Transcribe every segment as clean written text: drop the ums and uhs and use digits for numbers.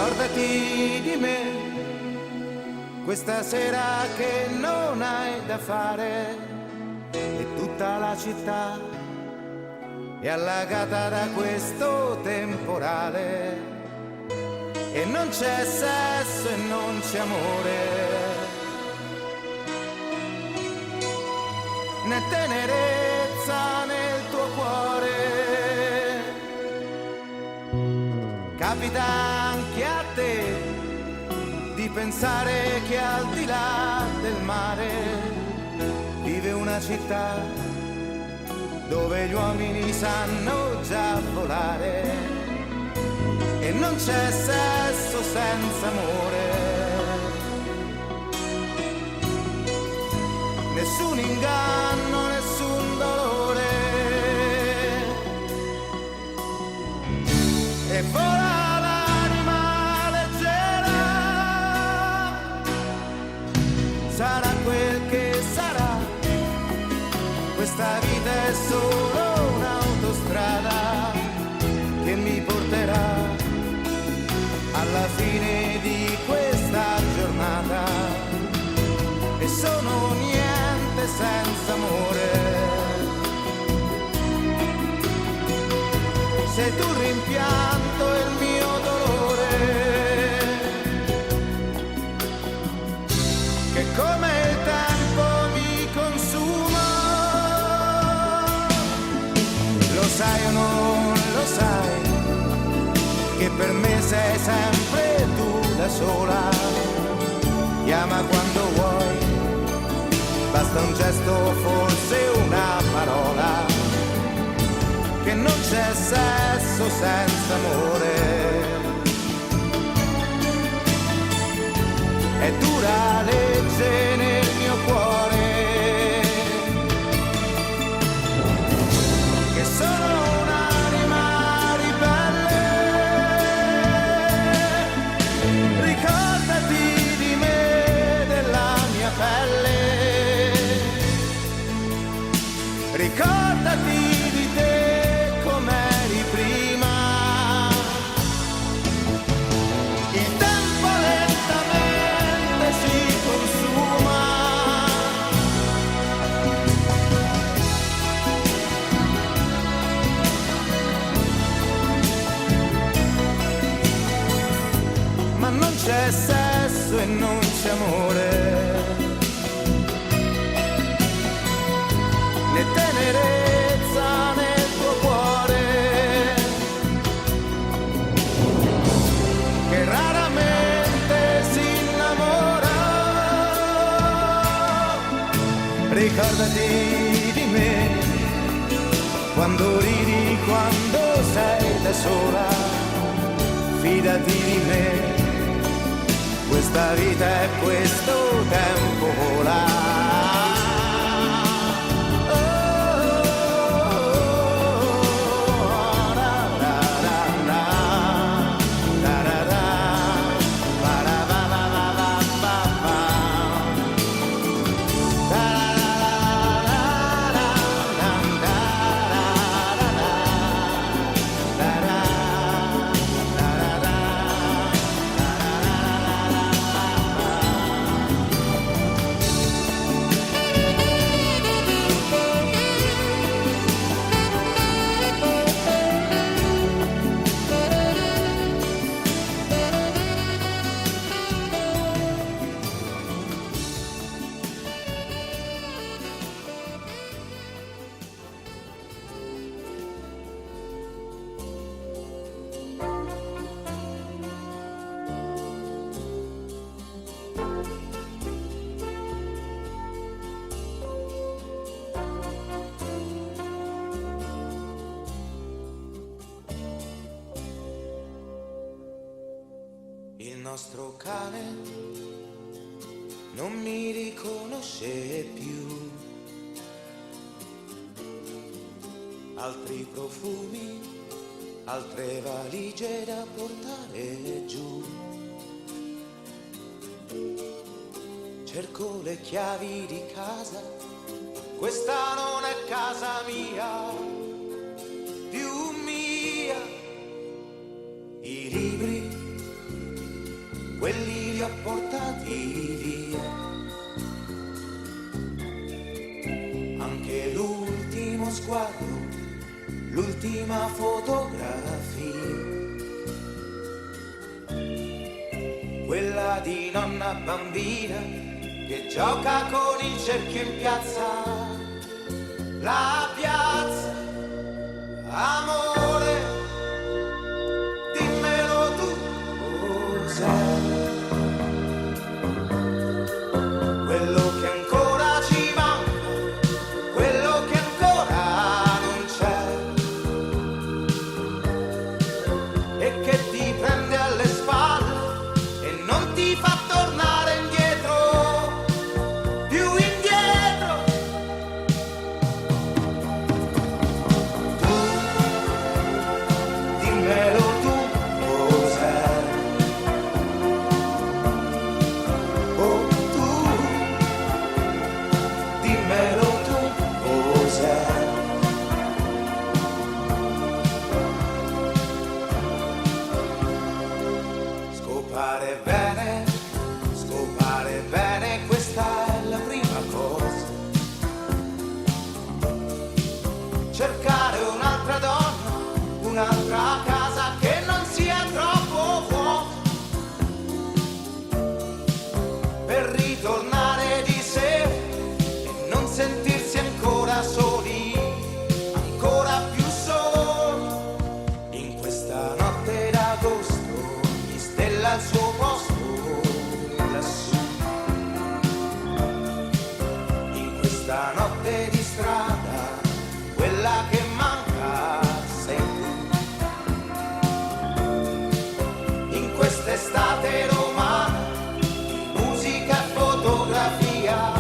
Ricordati di me, questa sera che non hai da fare e tutta la città è allagata da questo temporale e non c'è sesso e non c'è amore, né tenerezza nel tuo cuore. Capita anche a te di pensare che al di là del mare vive una città dove gli uomini sanno già volare e non c'è sesso senza amore, nessun inganno, nessun dolore, e vola l'anima leggera, sarà quel che sarà, questa vita è solo un'autostrada che mi porterà alla fine di questa giornata e sono niente senza amore. Sei tu il rimpianto e il mio dolore, che come il tempo mi consuma. Lo sai o non lo sai, che per me sei sempre tu da sola. Chiama quando vuoi, basta un gesto, forse una parola, che non c'è sesso senza amore. È dura legge nel mio cuore, che sono un'anima ribelle. Ricordati di me, della mia pelle, ricordati di te com'eri prima. Il tempo lentamente si consuma, ma non c'è sesso e non c'è amore, né tenerezza nel tuo cuore, che raramente si innamora. Ricordati di me, quando ridi, quando sei da sola, fidati di me, questa vita è questo tempo vola. Il nostro cane non mi riconosce più, altri profumi, altre valigie da portare giù. Cerco le chiavi di casa, questa non è casa mia, più mia. I libri quelli li ho portati via. Anche l'ultimo sguardo, l'ultima fotografia, quella di nonna bambina che gioca con il cerchio in piazza, la piazza, amore, dimmelo tu, cos'è quello che ancora ci manca, quello che ancora non c'è e che ti prende alle spalle e non ti fa tornare indietro, più indietro. Tu, dimmelo tu, cos'è? Oh, tu, dimmelo tu, cos'è? Scopare bene, questa è la prima cosa. Cercare un'altra donna, un'altra casa che non sia troppo vuota, per ritornare di sera e non sentirsi ancora soli, ancora più soli. In questa notte d'agosto ogni stella al suo posto lassù. In questa notte di strada quella che manca sei tu. In quest'estate romana di musica e fotografia,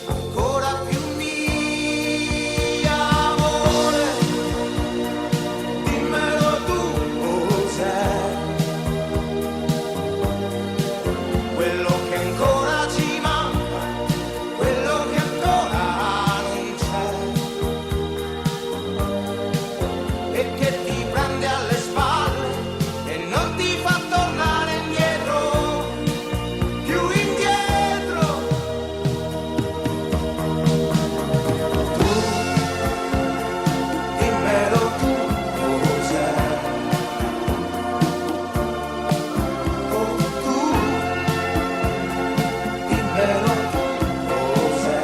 ancora più mia, amore, dimmelo tu, cos'è quello che ancora ci manca, quello che ancora non c'è e che ti prende alle spalle e non ti fa tornare indietro, più indietro. Tu, dimmelo tu, cos'è? Oh, tu, dimmelo tu, cos'è?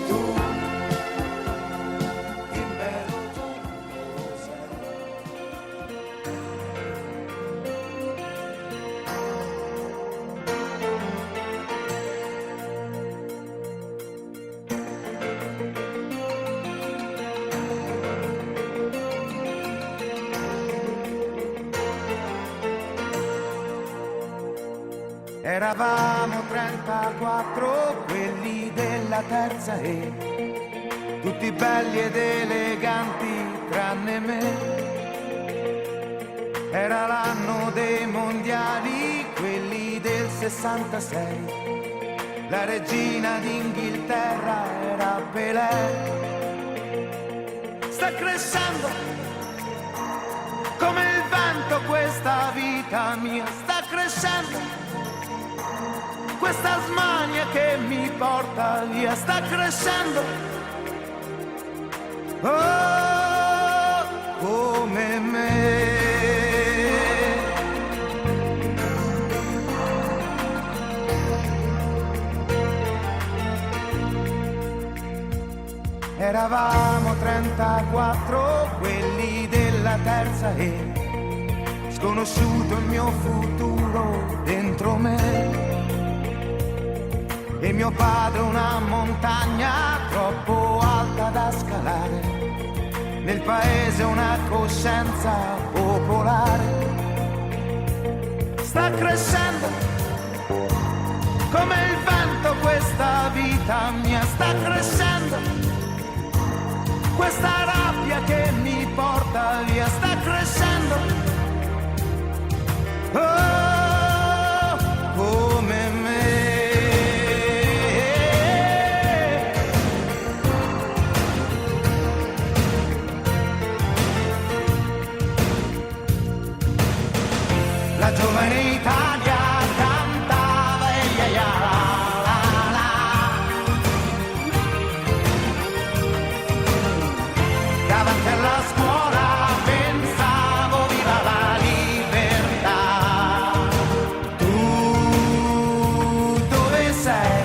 Tu, dimmelo tu, cos'è? Eravamo 34, quelli della terza E, tutti belli ed eleganti tranne me. Era l'anno dei mondiali, quelli del 66, la regina d'Inghilterra era Pelé. Sta crescendo come il vento questa vita mia, sta crescendo questa smania che mi porta via, sta crescendo, oh, come me. Eravamo 34, quelli della terza E, sconosciuto il mio futuro dentro me. E mio padre una montagna troppo alta da scalare, nel paese una coscienza popolare. Sta crescendo come il vento questa vita mia, sta crescendo questa rabbia che mi porta via, sta crescendo, oh, come me. la giovane Italia cantava e ya ya la la. Davanti alla scuola pensavo viva la libertà. Tu dove sei?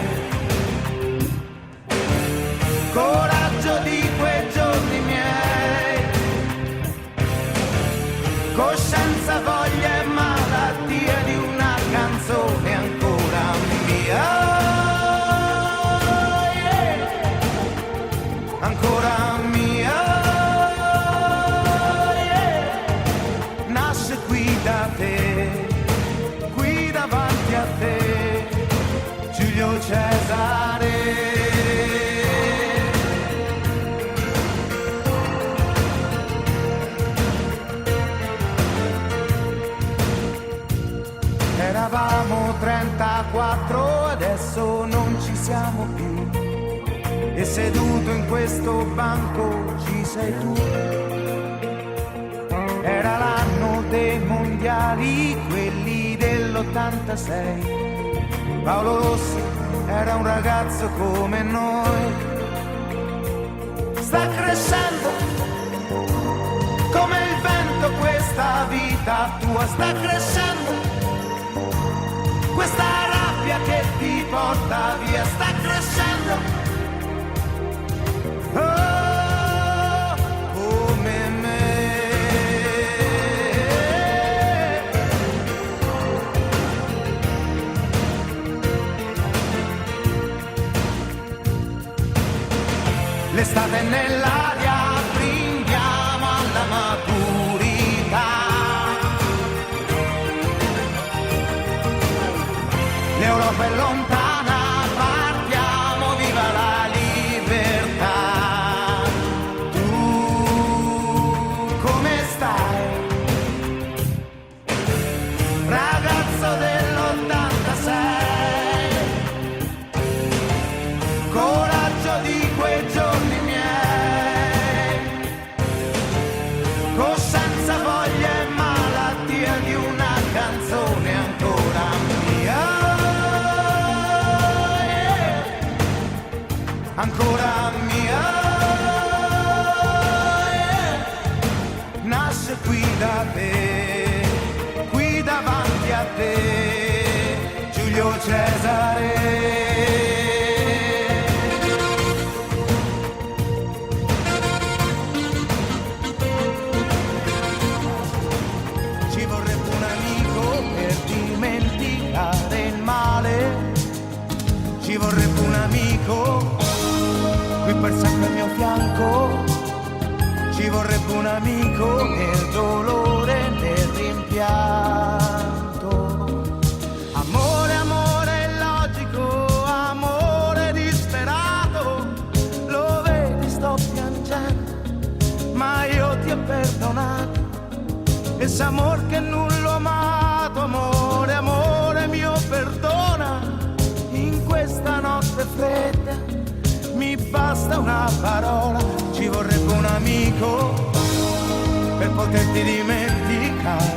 Coraggio di quei giorni miei, coscienza, voglia e malattia di una canzone ancora mia, yeah. Ancora mia, yeah. Nasce qui da te, qui davanti a te, Giulio Cesare. Eravamo 34, adesso non ci siamo più. E seduto in questo banco ci sei tu. Era l'anno dei mondiali, quelli dell'86. Paolo Rossi era un ragazzo come noi. Sta crescendo come il vento questa vita tua, sta crescendo. Questa rabbia che ti porta via sta crescendo, oh, come me. L'estate nell'aria, brindiamo alla maturità. L'Europa è lontana, partiamo, viva la libertà. Tu come stai? Ragazzo dell'86, coraggio di quei giorni miei, coscienza, voglia e malattia di una canzone ancora mia. Ancora mia, yeah. Nasce qui da te, qui davanti a te, Giulio Cesare. Ci vorrebbe un amico per dimenticare il male, ci vorrebbe un amico qui per sempre al mio fianco, ci vorrebbe un amico nel dolore, nel rimpianto. Amore, amore illogico, amore disperato, lo vedi sto piangendo, ma io ti ho perdonato. Ese amor che non l'ho amato, amore, amore mio perdona, in questa notte fredda mi basta una parola, ci vorrebbe un amico per poterti dimenticare,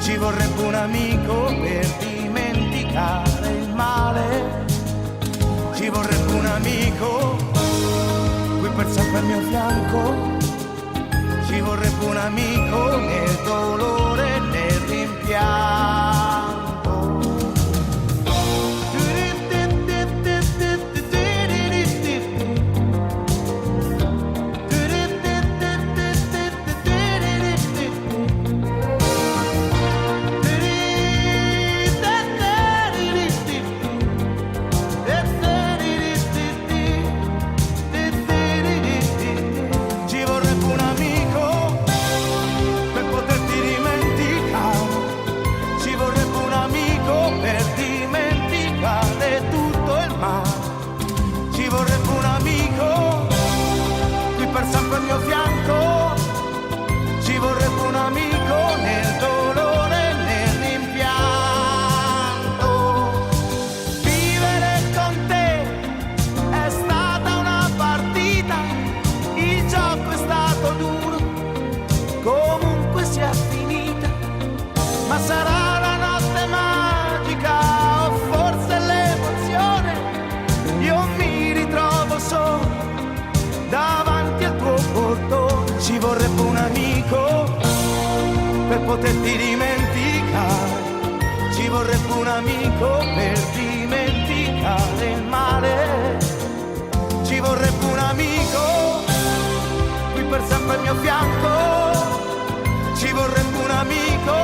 ci vorrebbe un amico per dimenticare il male, ci vorrebbe un amico qui per sempre al mio fianco, ci vorrebbe un amico nel dolore, nel rimpianto. Ci vorrebbe un amico per poterti rimettere poterti dimenticare. Ci vorrebbe un amico per dimenticare il male. Ci vorrebbe un amico qui per sempre al mio fianco. Ci vorrebbe un amico